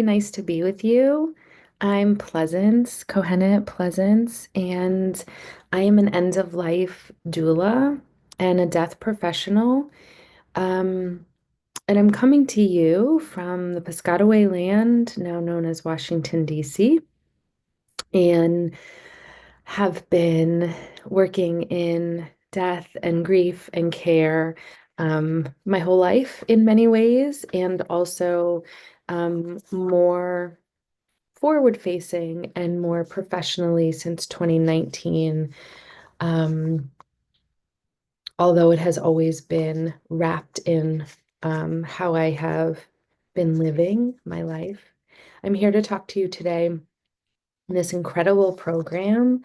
really nice to be with you. I'm Pleasance, Kohenet Pleasance, and I am an end of life doula and a death professional. Um, and I'm coming to you from the Piscataway land, now known as Washington, D.C., and have been working in death and grief and care my whole life in many ways, and also more forward facing and more professionally since 2019. Um, Although it has always been wrapped in how I have been living my life. I'm here to talk to you today in this incredible program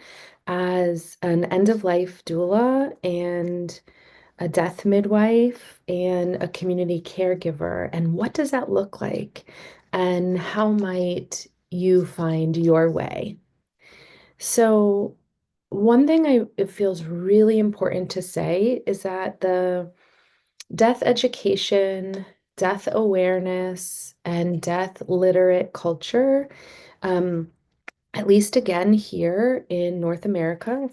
as an end of life doula and a death midwife and a community caregiver. And what does that look like? And how might you find your way? So, one thing it feels really important to say is that the death education, death awareness, and death literate culture, um, at least again here in North America,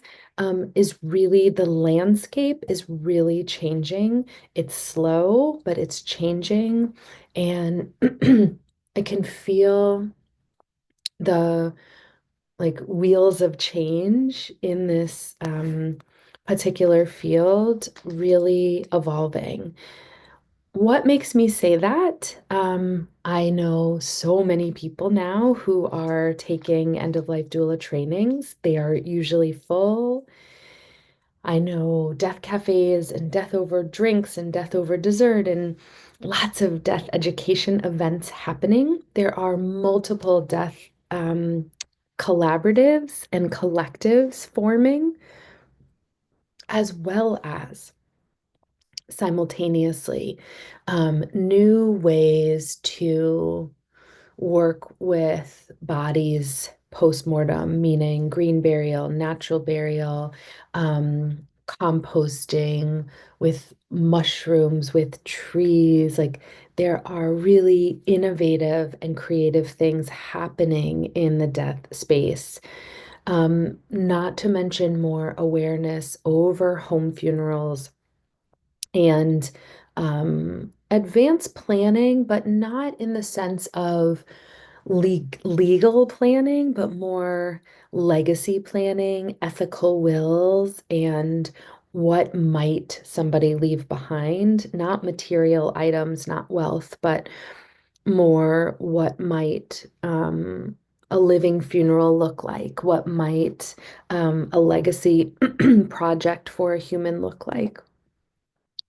is really the landscape is really changing. It's slow, but it's changing. And I can feel the like wheels of change in this particular field really evolving. What makes me say that? I know so many people now who are taking end of life doula trainings. They are usually full. I know death cafes and death over drinks and death over dessert and lots of death education events happening. There are multiple death collaboratives and collectives forming, as well as simultaneously new ways to work with bodies post-mortem, meaning green burial, natural burial, composting with mushrooms, with trees. Like there are really innovative and creative things happening in the death space. Not to mention more awareness over home funerals and advanced planning, but not in the sense of legal planning, but more legacy planning, ethical wills, and what might somebody leave behind, not material items, not wealth, but more what might a living funeral look like? What might a legacy project for a human look like?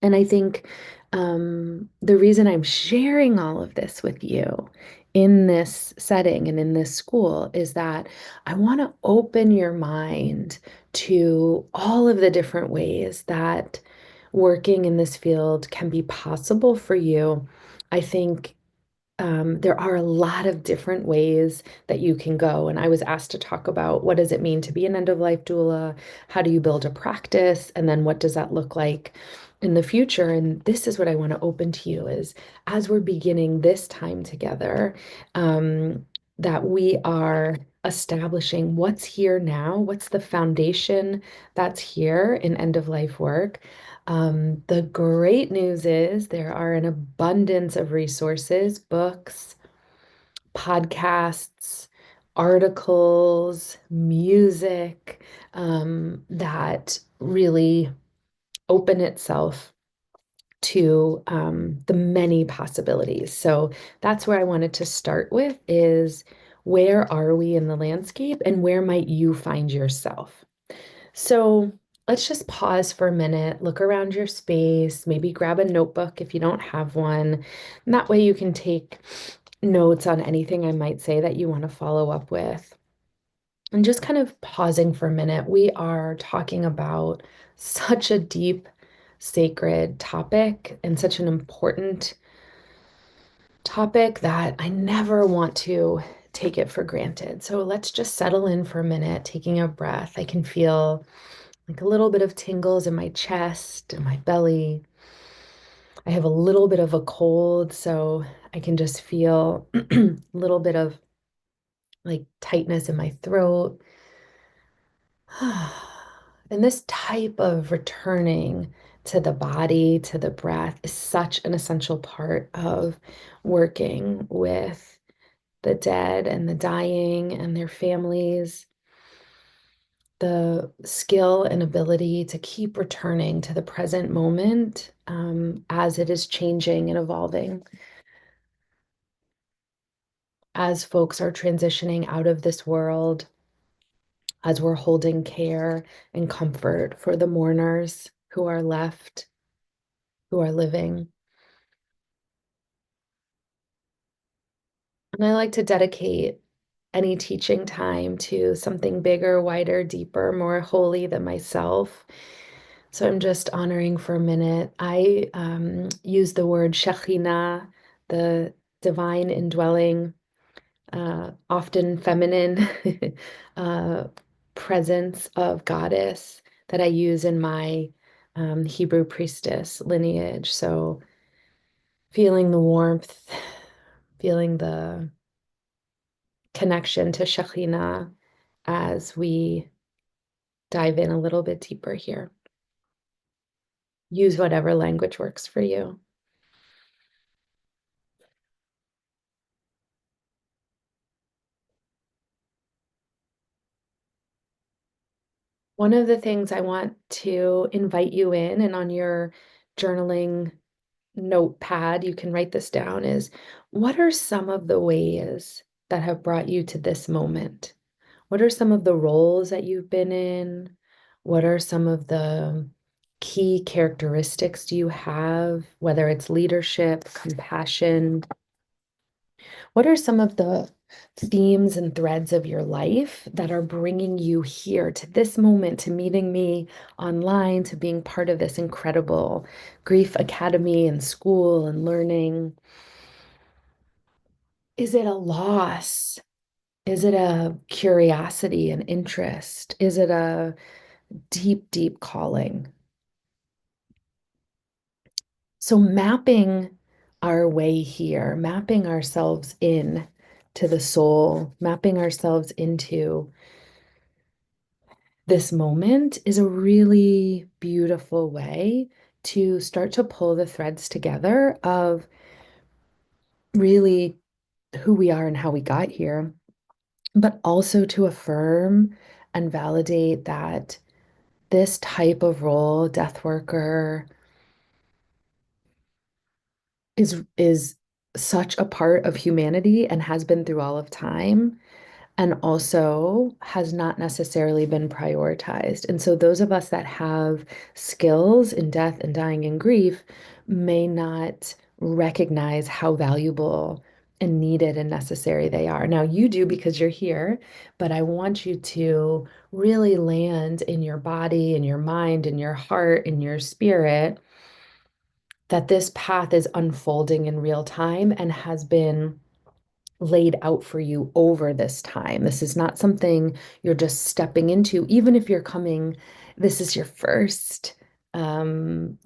And I think the reason I'm sharing all of this with you in this setting and in this school is that I want to open your mind to all of the different ways that working in this field can be possible for you. I think there are a lot of different ways that you can go. And I was asked to talk about what does it mean to be an end-of-life doula? How do you build a practice? And then what does that look like in the future? And this is what I want to open to you is as we're beginning this time together, that we are establishing what's here now, what's the foundation that's here in end-of-life work. The great news is there are an abundance of resources, books, podcasts, articles, music, that really open itself to the many possibilities. So that's where I wanted to start with is where are we in the landscape and where might you find yourself? So let's just pause for a minute, look around your space, maybe grab a notebook if you don't have one. And that way you can take notes on anything I might say that you want to follow up with. And just kind of pausing for a minute, we are talking about such a deep, sacred topic and such an important topic that I never want to take it for granted. So let's just settle in for a minute, taking a breath. I can feel like a little bit of tingles in my chest and my belly. I have a little bit of a cold, so I can just feel a little bit of like tightness in my throat. And this type of returning to the body, to the breath, is such an essential part of working with the dead and the dying and their families. The skill and ability to keep returning to the present moment as it is changing and evolving, as folks are transitioning out of this world, as we're holding care and comfort for the mourners who are left, who are living. And I like to dedicate any teaching time to something bigger, wider, deeper, more holy than myself. So I'm just honoring for a minute. I use the word Shekhinah, the divine indwelling, often feminine uh, presence of goddess that I use in my Hebrew priestess lineage. So feeling the warmth, feeling the connection to Shekhinah as we dive in a little bit deeper here. Use whatever language works for you. One of the things I want to invite you in, and on your journaling notepad, you can write this down, is what are some of the ways that have brought you to this moment? What are some of the roles that you've been in? What are some of the key characteristics do you have, whether it's leadership, compassion? What are some of the themes and threads of your life that are bringing you here to this moment, to meeting me online, to being part of this incredible grief academy and school and learning? Is it a loss? Is it a curiosity and interest? Is it a deep, deep calling? So mapping our way here, mapping ourselves in to the soul, mapping ourselves into this moment is a really beautiful way to start to pull the threads together of really who we are and how we got here, but also to affirm and validate that this type of role, death worker, is such a part of humanity and has been through all of time, and also has not necessarily been prioritized. And so those of us that have skills in death and dying and grief may not recognize how valuable and needed and necessary they are. Now you do because you're here, but I want you to really land in your body, in your mind, in your heart, in your spirit, that this path is unfolding in real time and has been laid out for you over this time. This is not something you're just stepping into, even if you're coming, this is your first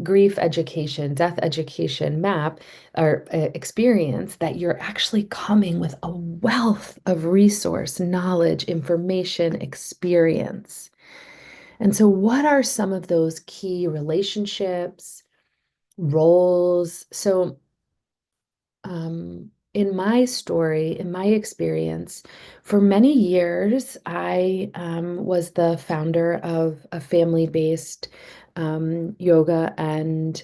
grief education, death education map or experience, that you're actually coming with a wealth of resource, knowledge, information, experience. And so, what are some of those key relationships, roles? So, in my story, in my experience, for many years, I was the founder of a family-based yoga and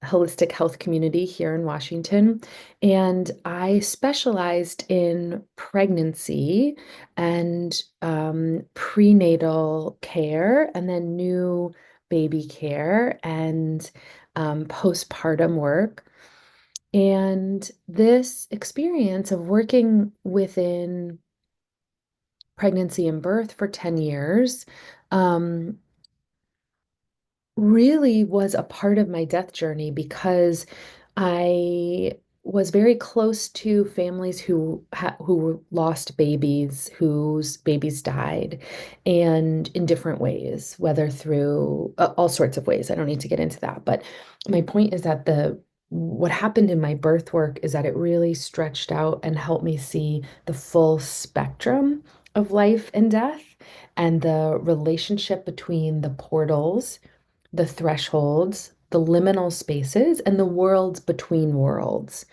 holistic health community here in Washington. And I specialized in pregnancy and prenatal care, and then new baby care and postpartum work. And this experience of working within pregnancy and birth for 10 years really was a part of my death journey, because I was very close to families who lost babies, whose babies died, and in different ways, whether through all sorts of ways. I don't need to get into that, but my point is that what happened in my birth work is that it really stretched out and helped me see the full spectrum of life and death and the relationship between the portals, the thresholds, the liminal spaces, and the worlds between worlds.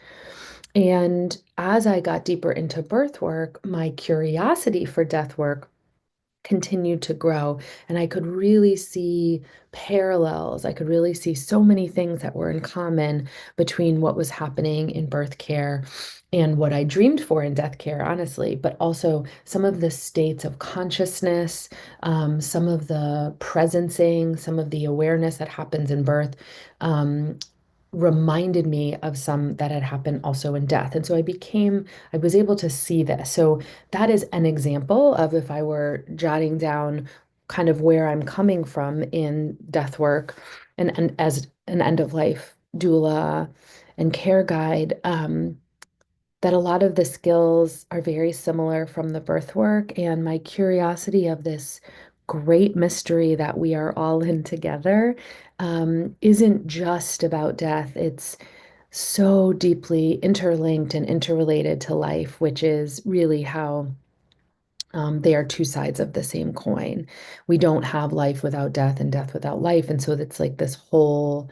And as I got deeper into birth work, my curiosity for death work continued to grow. And I could really see parallels. I could really see so many things that were in common between what was happening in birth care and what I dreamed for in death care, honestly, but also some of the states of consciousness, some of the presencing, some of the awareness that happens in birth. Reminded me of some that had happened also in death. And so I was able to see this. So that is an example of if I were jotting down kind of where I'm coming from in death work and as an end of life doula and care guide, that a lot of the skills are very similar from the birth work and my curiosity of this great mystery that we are all in together, isn't just about death. It's so deeply interlinked and interrelated to life, which is really how they are two sides of the same coin. We don't have life without death and death without life. And so it's like this whole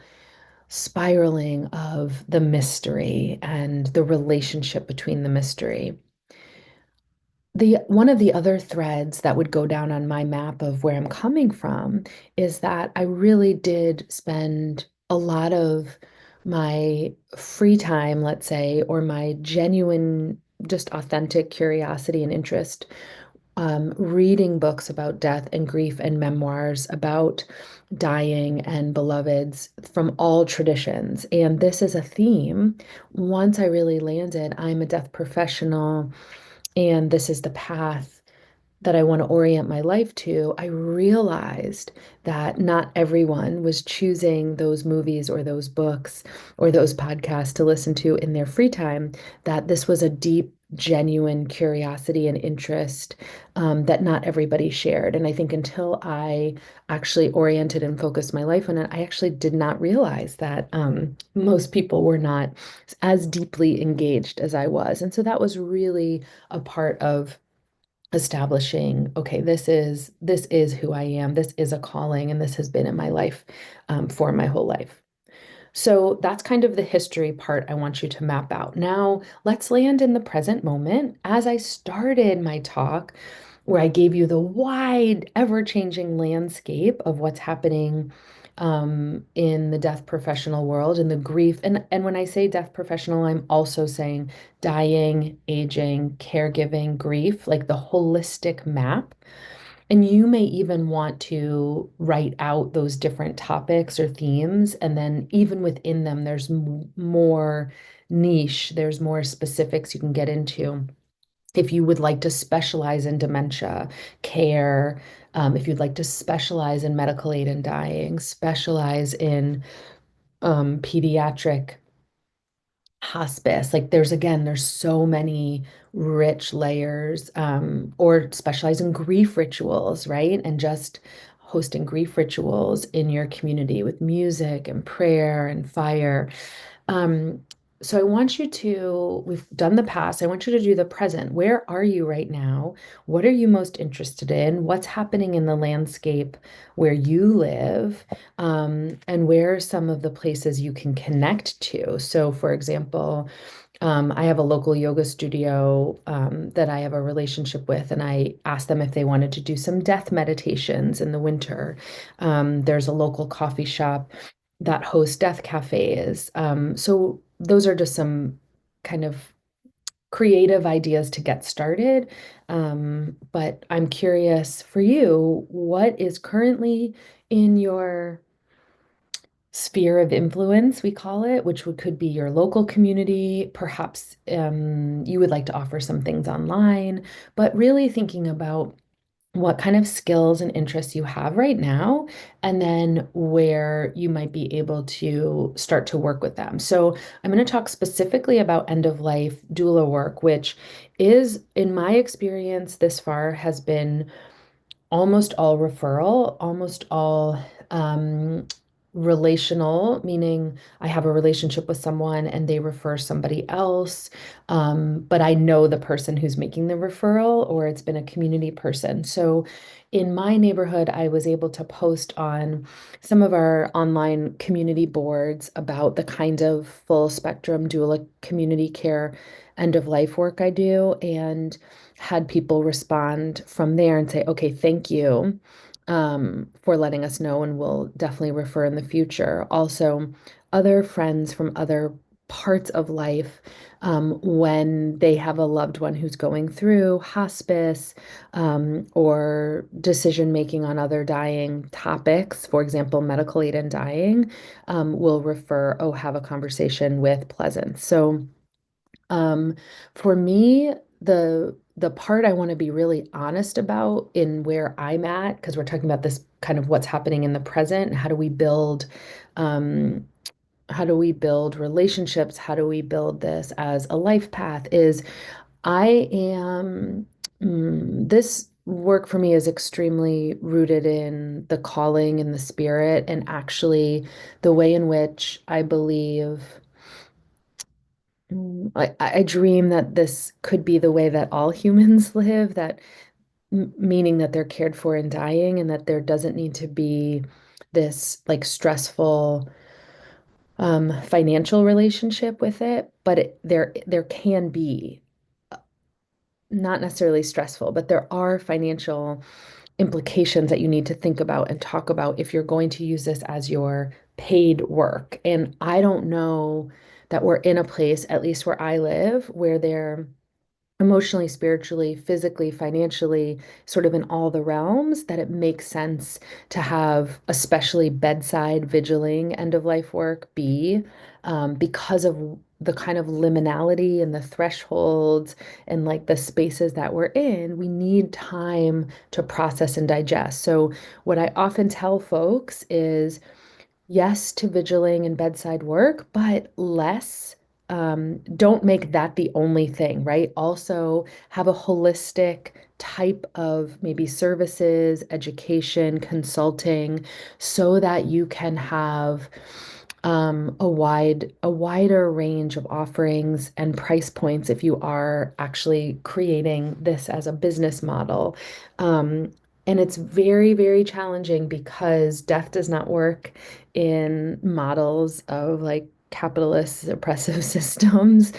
spiraling of the mystery and the relationship between the mystery. The one of the other threads that would go down on my map of where I'm coming from is that I really did spend a lot of my free time, let's say, or my genuine, just authentic curiosity and interest, reading books about death and grief and memoirs about dying and beloveds from all traditions. And this is a theme. Once I really landed, I'm a death professional and this is the path that I want to orient my life to, I realized that not everyone was choosing those movies or those books or those podcasts to listen to in their free time, that this was a deep, genuine curiosity and interest, that not everybody shared. And I think until I actually oriented and focused my life on it, I actually did not realize that most people were not as deeply engaged as I was. And so that was really a part of establishing, okay, this is who I am. This is a calling, and this has been in my life for my whole life. So that's kind of the history part I want you to map out. Now, let's land in the present moment. As I started my talk, where I gave you the wide, ever-changing landscape of what's happening in the death professional world and the grief. And when I say death professional, I'm also saying dying, aging, caregiving, grief, like the holistic map. And you may even want to write out those different topics or themes. And then even within them, there's more niche, there's more specifics you can get into. If you would like to specialize in dementia care, if you'd like to specialize in medical aid and dying, specialize in pediatric hospice, like there's so many rich layers, or specialize in grief rituals, right? And just hosting grief rituals in your community with music and prayer and fire. um, so I want you to, we've done the past, I want you to do the present. Where are you right now? What are you most interested in? What's happening in the landscape where you live? And where are some of the places you can connect to? So, for example, I have a local yoga studio that I have a relationship with, and I asked them if they wanted to do some death meditations in the winter. There's a local coffee shop that hosts death cafes. So those are just some kind of creative ideas to get started. But I'm curious for you, what is currently in your sphere of influence, we call it, which could be your local community. Perhaps you would like to offer some things online, but really thinking about what kind of skills and interests you have right now, and then where you might be able to start to work with them. So I'm going to talk specifically about end of life doula work, which is, in my experience this far, has been almost all referral, almost all relational, meaning I have a relationship with someone and they refer somebody else, but I know the person who's making the referral, or it's been a community person. So in my neighborhood, I was able to post on some of our online community boards about the kind of full spectrum doula community care end of life work I do, and had people respond from there and say, okay, thank you for letting us know, and we'll definitely refer in the future. Also, other friends from other parts of life, when they have a loved one who's going through hospice, or decision making on other dying topics, for example, medical aid in dying, will refer, oh, have a conversation with Pleasance. So um, for me, the part I want to be really honest about in where I'm at, because we're talking about this kind of what's happening in the present, and um, how do we build relationships? How do we build this as a life path? Is I am this work for me is extremely rooted in the calling and the spirit, and actually the way in which I believe. I dream that this could be the way that all humans live, that meaning that they're cared for in dying, and that there doesn't need to be this like stressful financial relationship with it, but there can be not necessarily stressful, but there are financial implications that you need to think about and talk about if you're going to use this as your paid work. And I don't know that we're in a place, at least where I live, where they're emotionally, spiritually, physically, financially, sort of in all the realms, that it makes sense to have especially bedside vigiling end of life work be, because of the kind of liminality and the thresholds and like the spaces that we're in. We need time to process and digest. So what I often tell folks is, yes to vigiling and bedside work, but less. Don't make that the only thing, right? Also, have a holistic type of maybe services, education, consulting, so that you can have a wider range of offerings and price points if you are actually creating this as a business model. And it's very, very challenging because death does not work in models of like capitalist oppressive systems.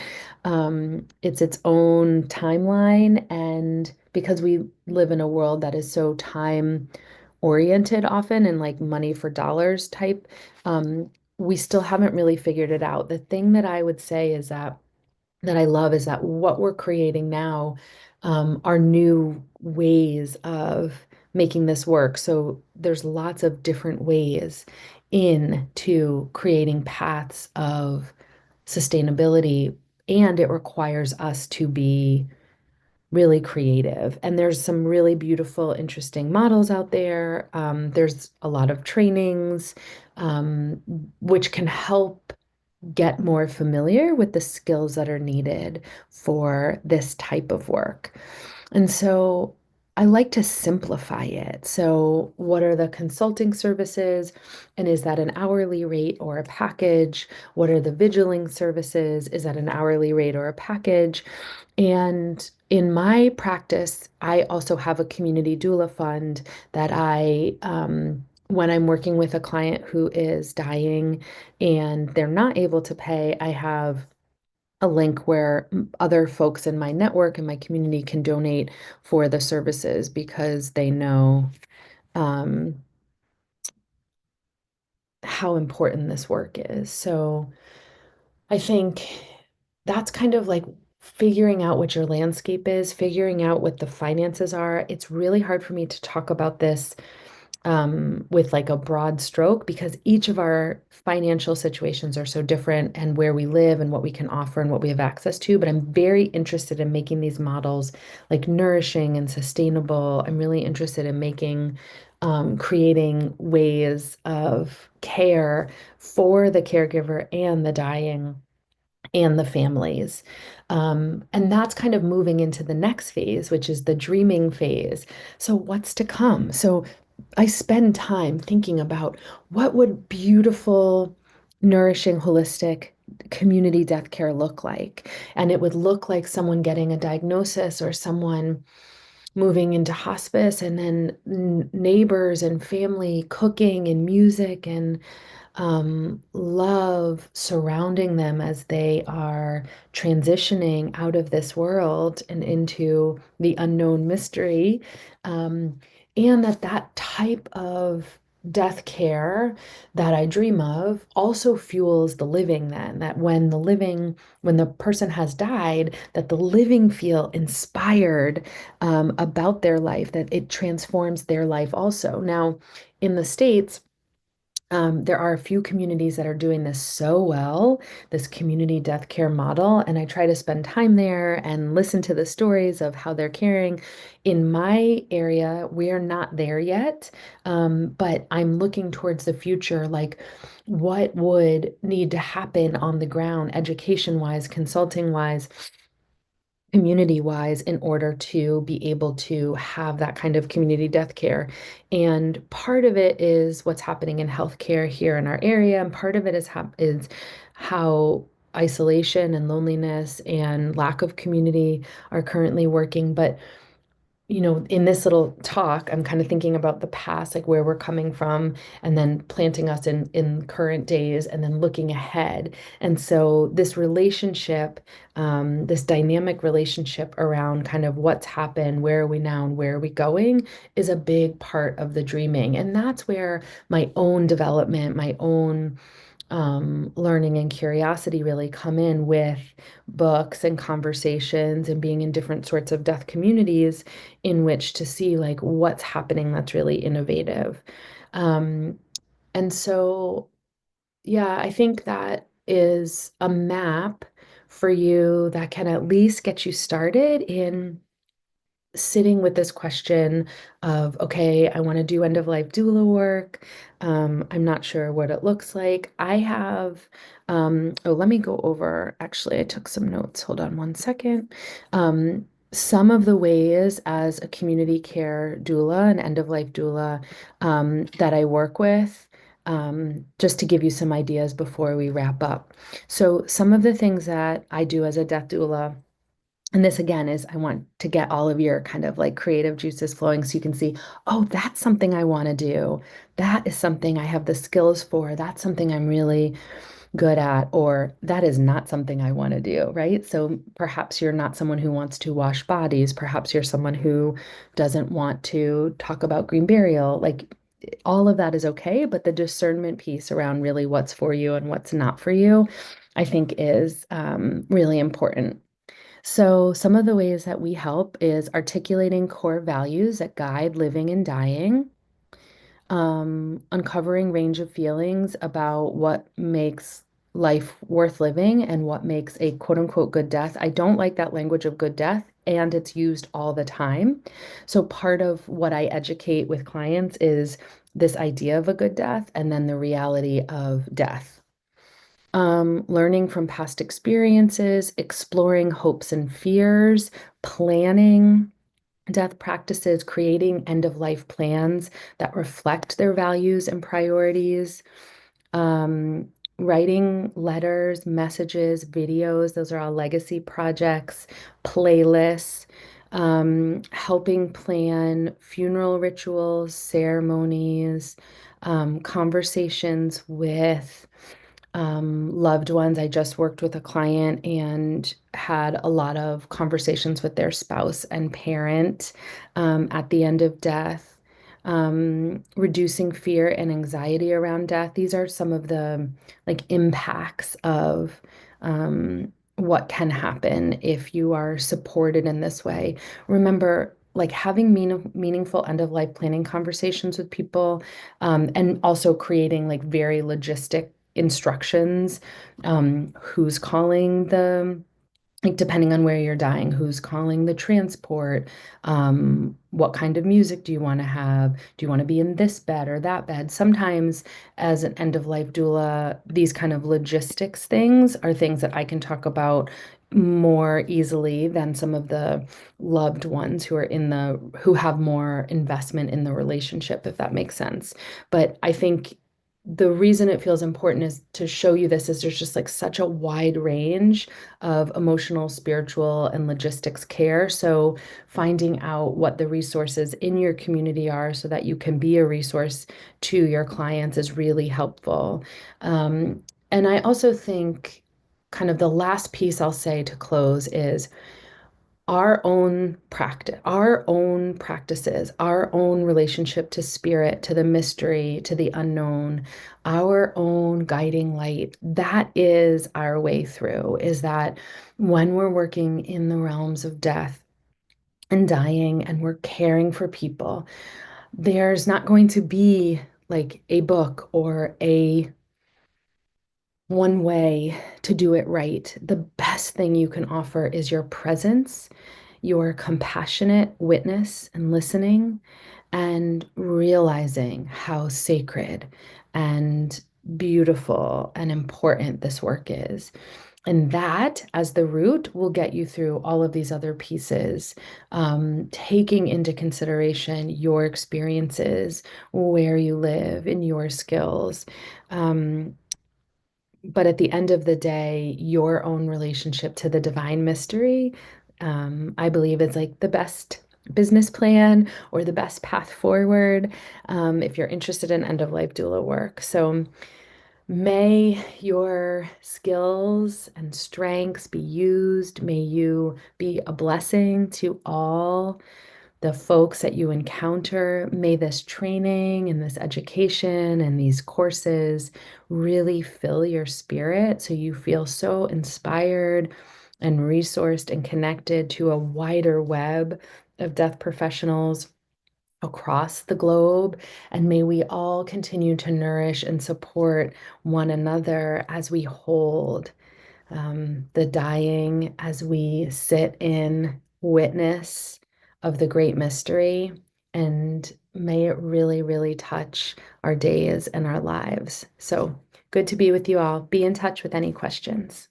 It's its own timeline. And because we live in a world that is so time oriented often, and like money for dollars type, um, we still haven't really figured it out. The thing that I would say is that I love is that what we're creating now, are new ways of making this work. So there's lots of different ways into creating paths of sustainability, and it requires us to be really creative. And there's some really beautiful, interesting models out there. There's a lot of trainings, um, which can help get more familiar with the skills that are needed for this type of work. And so I like to simplify it. So, what are the consulting services? And is that an hourly rate or a package? What are the vigiling services? Is that an hourly rate or a package? And in my practice, I also have a community doula fund that when I'm working with a client who is dying and they're not able to pay, I have a link where other folks in my network and my community can donate for the services, because they know um, how important this work is. So I think that's kind of like figuring out what your landscape is, figuring out what the finances are. It's really hard for me to talk about this with like a broad stroke, because each of our financial situations are so different, and where we live and what we can offer and what we have access to. But I'm very interested in making these models like nourishing and sustainable. I'm really interested in creating ways of care for the caregiver and the dying and the families. And that's kind of moving into the next phase, which is the dreaming phase. So, what's to come? So, I spend time thinking about what would beautiful, nourishing, holistic community death care look like. And it would look like someone getting a diagnosis or someone moving into hospice, and then neighbors and family cooking and music and love surrounding them as they are transitioning out of this world and into the unknown mystery. Um, and that type of death care that I dream of also fuels the living, then that when the person has died, that the living feel inspired about their life, that it transforms their life also. Now, in the States, there are a few communities that are doing this so well, this community death care model, and I try to spend time there and listen to the stories of how they're caring. In my area, we are not there yet, but I'm looking towards the future, like what would need to happen on the ground, education-wise, consulting-wise, community wise, in order to be able to have that kind of community death care. And part of it is what's happening in healthcare here in our area, and part of it is how isolation and loneliness and lack of community are currently working. But in this little talk, I'm kind of thinking about the past, like where we're coming from, and then planting us in current days, and then looking ahead. And so this relationship, this dynamic relationship around kind of what's happened, where are we now, and where are we going, is a big part of the dreaming. And that's where my own development, my own learning and curiosity really come in with books and conversations and being in different sorts of death communities in which to see like what's happening that's really innovative. Um, and so, yeah, I think that is a map for you that can at least get you started in sitting with this question of, okay, I want to do end of life doula work. I'm not sure what it looks like. Let me go over, actually, I took some notes. Hold on one second. Some of the ways as a community care doula, an end of life doula, that I work with, just to give you some ideas before we wrap up. So, some of the things that I do as a death doula, and this again is I want to get all of your kind of like creative juices flowing so you can see, oh, that's something I want to do. That is something I have the skills for. That's something I'm really good at, or that is not something I want to do, right? So perhaps you're not someone who wants to wash bodies. Perhaps you're someone who doesn't want to talk about green burial. Like all of that is okay, but the discernment piece around really what's for you and what's not for you, I think is really important. So, some of the ways that we help is articulating core values that guide living and dying, uncovering range of feelings about what makes life worth living and what makes a quote unquote good death. I don't like that language of good death, and it's used all the time. So, part of what I educate with clients is this idea of a good death and then the reality of death. Learning from past experiences, exploring hopes and fears, planning death practices, creating end of life plans that reflect their values and priorities, um, writing letters, messages, videos, those are all legacy projects, playlists, helping plan funeral rituals, ceremonies, conversations with loved ones. I just worked with a client and had a lot of conversations with their spouse and parent at the end of death. Reducing fear and anxiety around death. These are some of the like impacts of what can happen if you are supported in this way. Remember, like having meaningful end of life planning conversations with people, and also creating like very logistic instructions, who's calling the, like depending on where you're dying, who's calling the transport, what kind of music do you want to have? Do you want to be in this bed or that bed? Sometimes as an end of life doula, these kind of logistics things are things that I can talk about more easily than some of the loved ones who are in the who have more investment in the relationship, if that makes sense. But I think the reason it feels important is to show you this is there's just like such a wide range of emotional, spiritual, and logistics care. So finding out what the resources in your community are so that you can be a resource to your clients is really helpful. And I also think kind of the last piece I'll say to close is our own practices, our own relationship to spirit, to the mystery, to the unknown, our own guiding light. That is our way through, is that when we're working in the realms of death and dying and we're caring for people, there's not going to be like a book or a one way to do it right. The best thing you can offer is your presence, your compassionate witness and listening, and realizing how sacred and beautiful and important this work is. And that, as the root, will get you through all of these other pieces, taking into consideration your experiences, where you live, and your skills. Um, but at the end of the day, your own relationship to the divine mystery, I believe is like the best business plan or the best path forward, if you're interested in end of life doula work. So may your skills and strengths be used. May you be a blessing to all the folks that you encounter. May this training and this education and these courses really fill your spirit so you feel so inspired and resourced and connected to a wider web of death professionals across the globe. And may we all continue to nourish and support one another as we hold the dying, as we sit in witness of the great mystery. And may it really, really touch our days and our lives. So good to be with you all. Be in touch with any questions.